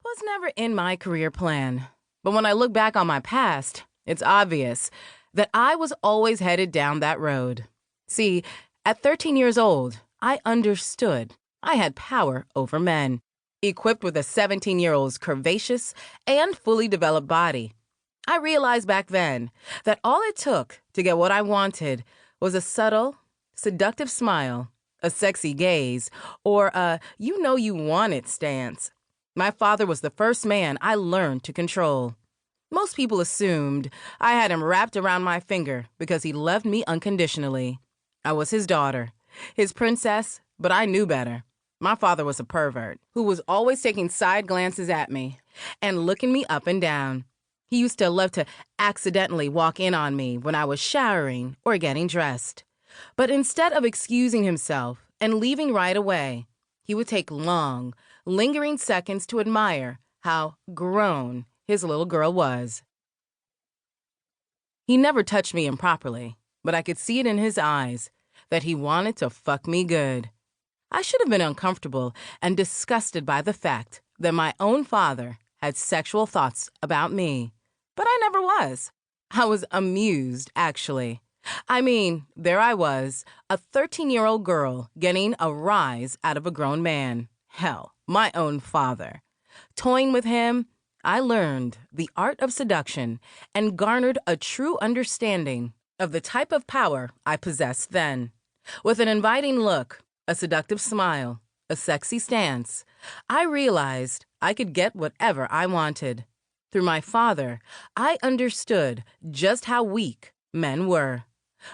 was never in my career plan. But when I look back on my past, it's obvious that I was always headed down that road. See, at 13 years old, I understood I had power over men, equipped with a 17-year-old's curvaceous and fully developed body. I realized back then that all it took to get what I wanted was a subtle, seductive smile, a sexy gaze, or a you-know-you-want-it stance. My father was the first man I learned to control. Most people assumed I had him wrapped around my finger because he loved me unconditionally. I was his daughter, his princess, but I knew better. My father was a pervert who was always taking side glances at me and looking me up and down. He used to love to accidentally walk in on me when I was showering or getting dressed. But instead of excusing himself and leaving right away, he would take long, lingering seconds to admire how grown his little girl was. He never touched me improperly, but I could see it in his eyes that he wanted to fuck me good. I should have been uncomfortable and disgusted by the fact that my own father had sexual thoughts about me, but I never was. I was amused, actually. I mean, there I was, a 13-year-old girl getting a rise out of a grown man. Hell, my own father. Toying with him, I learned the art of seduction and garnered a true understanding of the type of power I possessed then. With an inviting look, a seductive smile, a sexy stance, I realized I could get whatever I wanted. Through my father, I understood just how weak men were.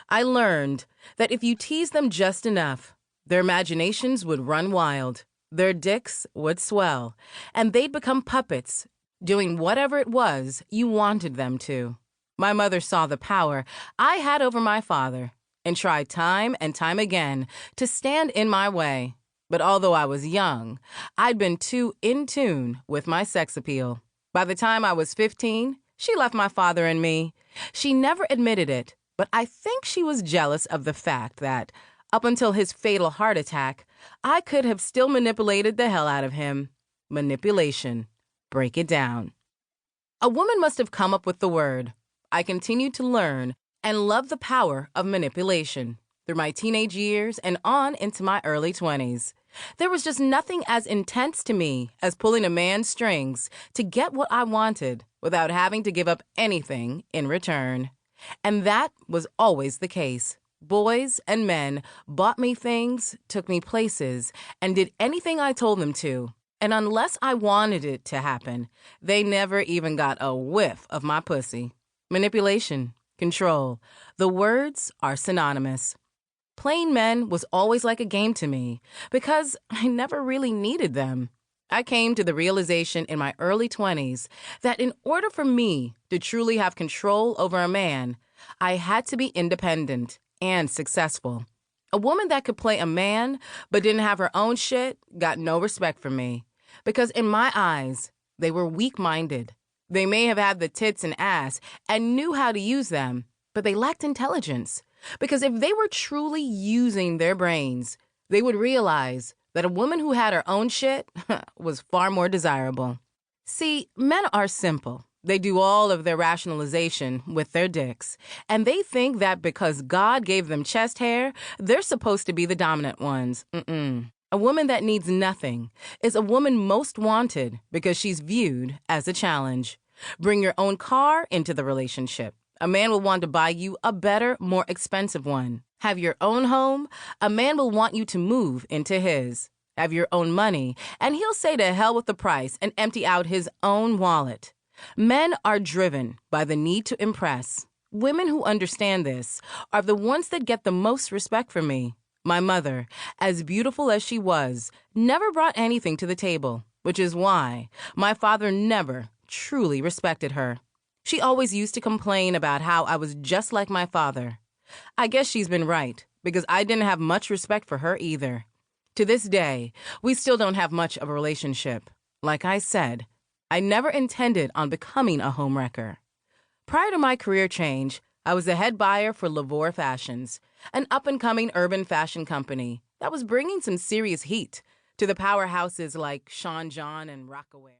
I learned that if you teased them just enough, their imaginations would run wild, their dicks would swell, and they'd become puppets, doing whatever it was you wanted them to. My mother saw the power I had over my father and tried time and time again to stand in my way. But although I was young, I'd been too in tune with my sex appeal. By the time I was 15, she left my father and me. She never admitted it, but I think she was jealous of the fact that, up until his fatal heart attack, I could have still manipulated the hell out of him. Manipulation. Break it down. A woman must have come up with the word. I continued to learn and love the power of manipulation through my teenage years and on into my early 20s. There was just nothing as intense to me as pulling a man's strings to get what I wanted without having to give up anything in return. And that was always the case. Boys and men bought me things, took me places, and did anything I told them to. And unless I wanted it to happen, they never even got a whiff of my pussy. Manipulation, control, the words are synonymous. Playing men was always like a game to me because I never really needed them. I came to the realization in my early 20s that in order for me to truly have control over a man, I had to be independent and successful. A woman that could play a man but didn't have her own shit got no respect from me because in my eyes, they were weak-minded. They may have had the tits and ass and knew how to use them, but they lacked intelligence. Because if they were truly using their brains, they would realize that a woman who had her own shit was far more desirable. See, men are simple. They do all of their rationalization with their dicks. And they think that because God gave them chest hair, they're supposed to be the dominant ones. A woman that needs nothing is a woman most wanted because she's viewed as a challenge. Bring your own car into the relationship. A man will want to buy you a better, more expensive one. Have your own home? A man will want you to move into his. Have your own money, and he'll say to hell with the price and empty out his own wallet. Men are driven by the need to impress. Women who understand this are the ones that get the most respect from me. My mother, as beautiful as she was, never brought anything to the table, which is why my father never truly respected her. She always used to complain about how I was just like my father. I guess she's been right, because I didn't have much respect for her either. To this day, we still don't have much of a relationship. Like I said, I never intended on becoming a homewrecker. Prior to my career change, I was the head buyer for Lavore Fashions, an up-and-coming urban fashion company that was bringing some serious heat to the powerhouses like Sean John and Rockaway.